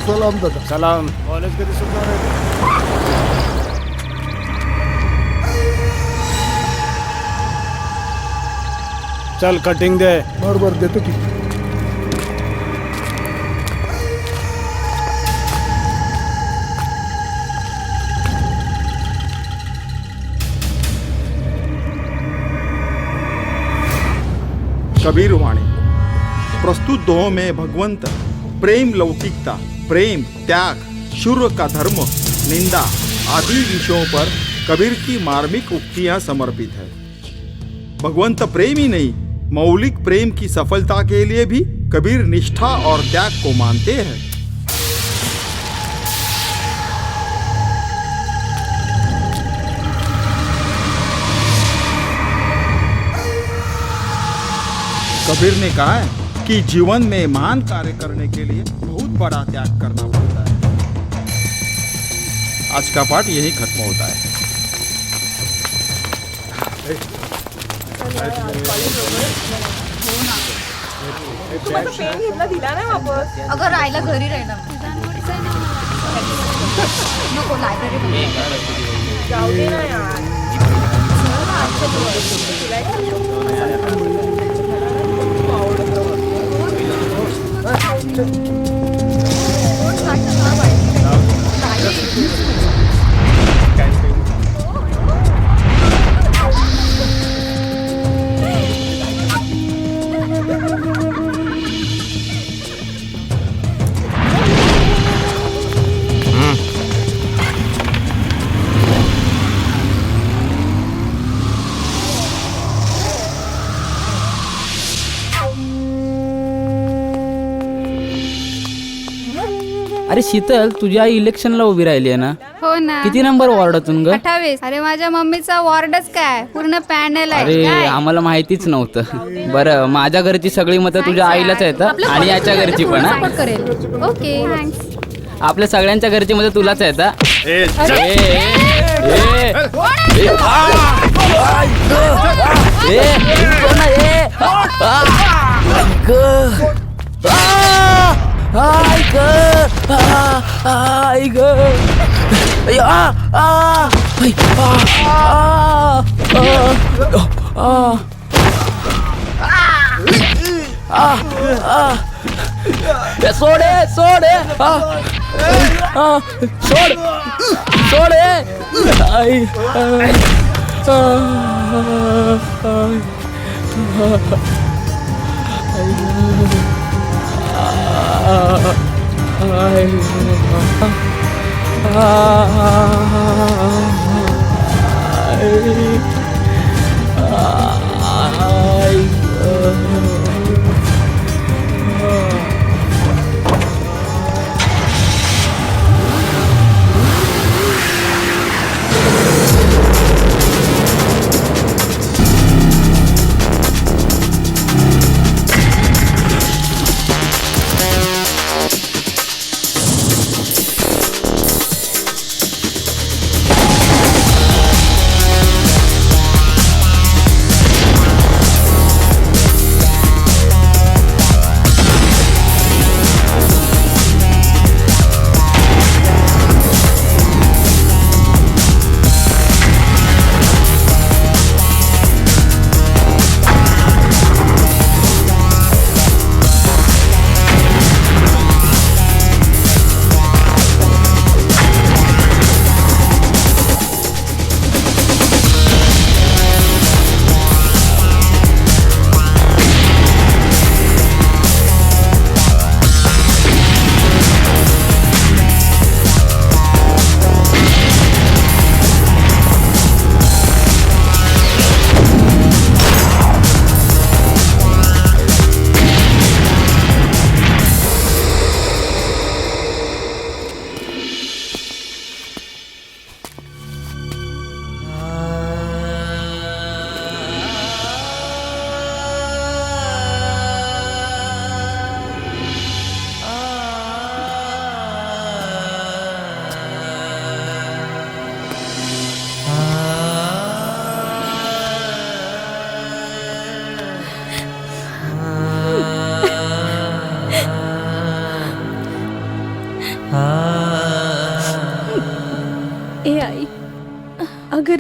सलाम दादा. सलाम. कॉलेज कधी सुटणार आहे? चल कटिंग दे. बरोबर देतो की. कबीर वाणी. प्रस्तुत दोहों में भगवंत प्रेम, लौकिकता, प्रेम, त्याग, शूर का धर्म, निंदा आदि विषयों पर कबीर की मार्मिक उक्तियां समर्पित है. भगवंत प्रेम ही नहीं, मौलिक प्रेम की सफलता के लिए भी कबीर निष्ठा और त्याग को मानते हैं. कबीर ने कहा है कि जीवन में महान कार्य करने के लिए बहुत बड़ा त्याग करना पड़ता है. आज का पाठ यही खत्म होता है. अगं राहायला घरी राहिला नको लायब्ररी जाऊ दे ना यार. अरे शीतल, तुझी आई इलेक्शनला उभी राहिली आहे ना? हो ना. किती नंबर वॉर्डातून ग? 28. अरे माझ्या मम्मीचा वॉर्डच काय पूर्ण पॅनल आहे. अरे काय? आम्हाला माहितीच नव्हतं. बरं, माझ्या घरची सगळी मतं तुझ्या आईलाच आहेत आणि याच्या घरची पण. सपोर्ट करेल. Okay thanks. आपल्या सगळ्यांच्या घरची मतं तुलाच आहेत. सोडे सोडे सोड सोडे.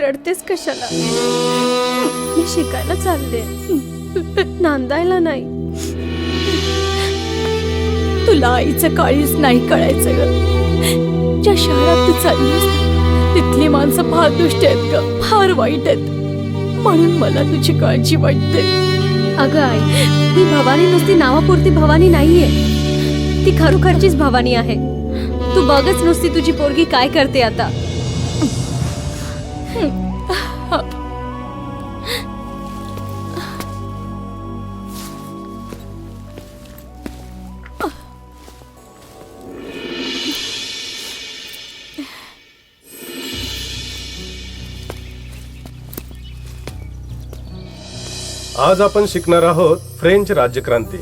रडतेस कशाला? मी शिकायला चालले, नांदायला नाही. तुला आईचं काळीच नाही कळायचं ग. ज्या शहरात तू चाललीस तिथली माणसं फार दुष्ट आहेत ग, फार वाईट आहेत. म्हणून मला तुझी काळजी वाटते. अगं आई, ही भवानी नुसती नावापुरती भवानी नाहीये, ती खरोखरचीच भवानी आहे. तू बघच नुसती तुझी पोरगी काय करते आता. आज आपण शिकणार आहोत फ्रेंच राज्यक्रांती.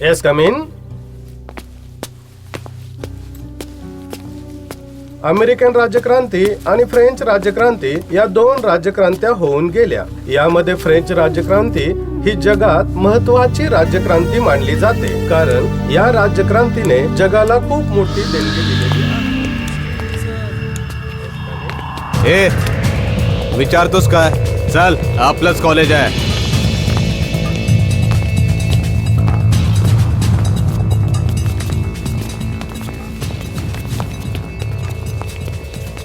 Yes, come in. अमेरिकन राज्यक्रांती आणि फ्रेंच राज्यक्रांती या दोन राज्यक्रांत्या होऊन गेल्या. यामध्ये फ्रेंच राज्यक्रांती ही जगात महत्वाची राज्यक्रांती मानली जाते, कारण या राज्यक्रांतीने जगाला खूप मोठी देणगी दिलेली आहे. विचारतोस काय? चल, आपलंच कॉलेज आहे.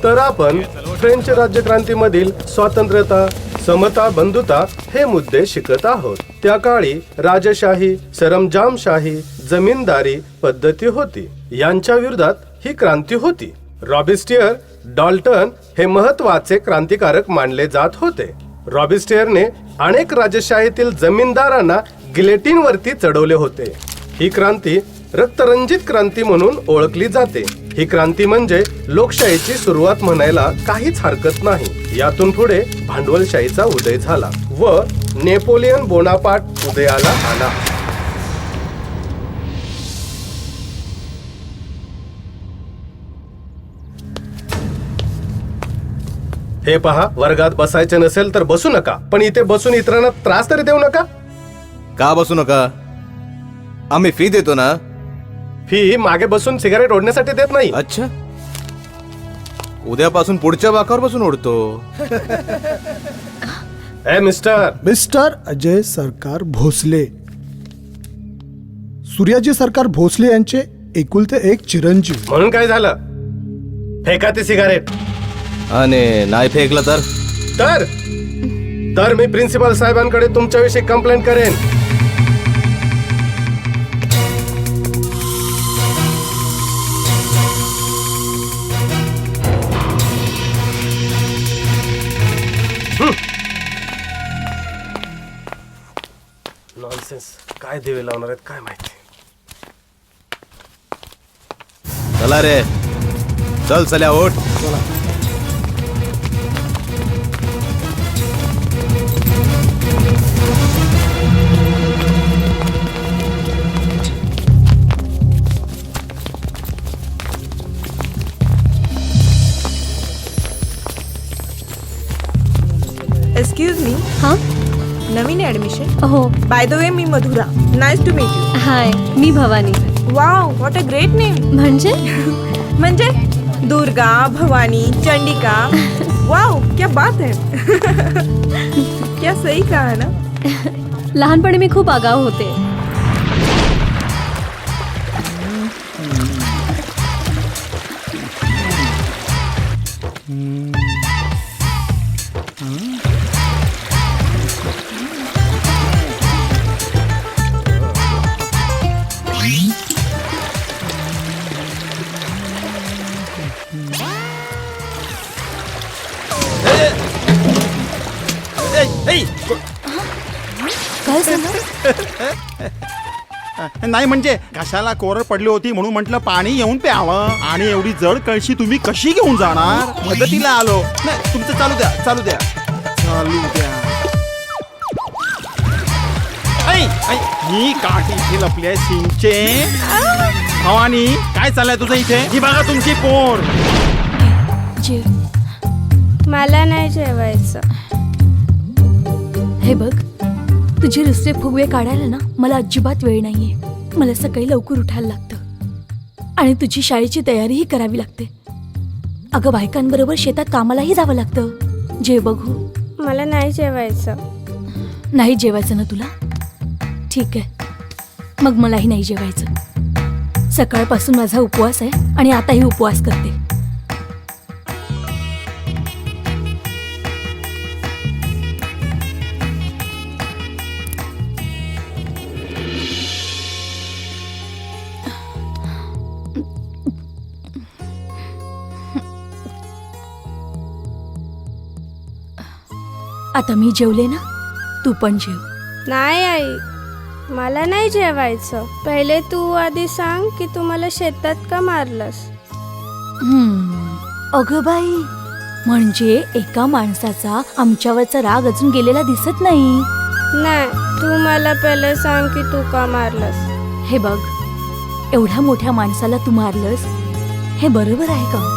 तर आपण फ्रेंच राज्यक्रांतीमधील स्वातंत्र्यता, समता, बंधुता हे मुद्दे शिकत आहोत. त्या काळी राजशाही, सरंजामशाही, जमीनदारी पद्धती होती. यांच्या विरोधात ही क्रांती होती. रॉबिस्टियर, डॉल्टन हे महत्वाचे क्रांतिकारक मानले जात होते. रॉबिस्टियरने अनेक राजशाहीतील जमीनदारांना गिलेटिनवरती चढवले होते. ही क्रांती रक्तरंजित क्रांती म्हणून ओळखली जाते. ही क्रांती म्हणजे लोकशाहीची सुरुवात म्हणायला काहीच हरकत नाही. यातून पुढे भांडवलशाहीचा उदय झाला व नेपोलियन बोनापार्ट उदयाला आला. हे पहा, वर्गात बसायचे नसेल तर बसू नका, पण इथे बसून इतरांना त्रास तरी देऊ नका. का बसू नका? आम्ही फी देतो ना. फी मागे बसून सिगारेट ओढण्यासाठी देत नाही. अच्छा, उद्यापासून पुढच्या बाकावर बसून ओढतो. मिस्टर अजय सरकार भोसले, सूर्याजी सरकार भोसले यांचे एकुलते एक चिरंजीव. म्हणून काय झालं? फेका ती सिगारेट. आणि नाही फेकलं तर मी प्रिन्सिपल साहेबांकडे तुमच्याविषयी कंप्लेंट करेन. नॉनसेन्स, काय दिवे लावणार आहेत काय माहिती. चला रे, चल चल्या, ओठ. Excuse me. हां, नवीन ॲडमिशन? हो. बाय द वे, मी Madhura. Nice to meet you. Hi, मी Bhavani. Wow, what a great name. म्हणजे दुर्गा, भवानी, चंडिका. वाव, क्या बात है. क्या सही कहा ना. लहानपणी मी खूप आगाऊ होते. काय सांगा? नाही म्हणजे घशाला कोरड पडली होती म्हणून म्हटलं पाणी येऊन प्यावं. आणि एवढी जड कळशी तुम्ही कशी घेऊन जाणार? मदतीला आलो. नाही, तुमचं चालू द्या, चालू द्या, चालू द्या. ही काठी इथे लपली आहे सिंचे. भवानी, काय चाललंय तुझं इथे? ही बघा तुमची पोर. मला नाही जेवायचं. हे बघ, तुझे रुसवे फुगवे काढायला ना मला अजिबात वेळ नाहीये. मला सकाळी लवकर उठायला लागतं आणि तुझी शाळेची तयारीही करावी लागते. अगं बायकांबरोबर शेतात कामालाही जावं लागतं. जे बघू. मला नाही जेवायचं. नाही जेवायचं ना तुला? ठीक आहे, मग मलाही नाही जेवायचं. सकाळपासून माझा उपवास आहे आणि आताही उपवास करते. आता मी जेवले ना, तू पण जेव. नाही आई, मला नाही जेवायचं. पहिले तू आधी सांग की तू मला शेतात का मारलंस. अगं बाई, म्हणजे एका माणसाचा आमच्यावरचा राग अजून गेलेला दिसत नाही. नाही, तू मला पहिले सांग की तू का मारलंस. हे बघ, एवढ्या मोठ्या माणसाला तू मारलंस हे बरोबर आहे का?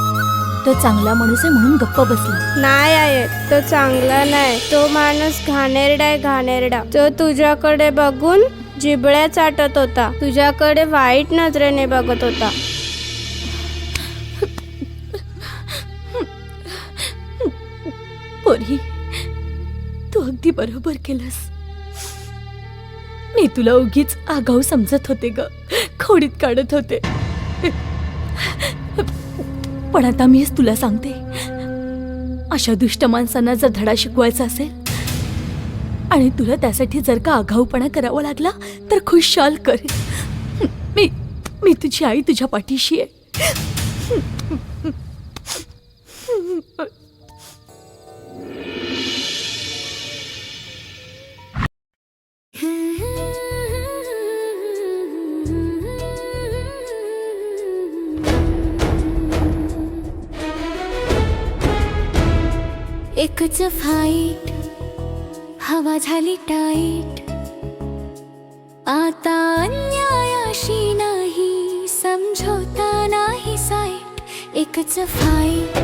तो चांगला माणूस आहे म्हणून गप्प बसला. नाही आहे, तो चांगला नाही. तो माणूस घाणेरडा आहे, घाणेरडा. तो तुझ्याकडे बघून जिबळ्या चाटत होता, तुझ्याकडे वाईट नजरेने बघत होता. पोरी, तू अगदी बरोबर केलंस. मी तुला उगीच आगाऊ समजत होते ग, खोडीत काढत होते. पण आता मीच तुला सांगते, अशा दुष्ट माणसांना जर धडा शिकवायचा असेल आणि तुला त्यासाठी जर का आगाऊपणा करावा लागला तर खुशाल कर. मी तुझी आई तुझ्या पाठीशी आहे. एकच फाईट, हवा झाली टाईट. आता अन्यायाशी नाही, समझोता नाही साईट. एकच फाईट,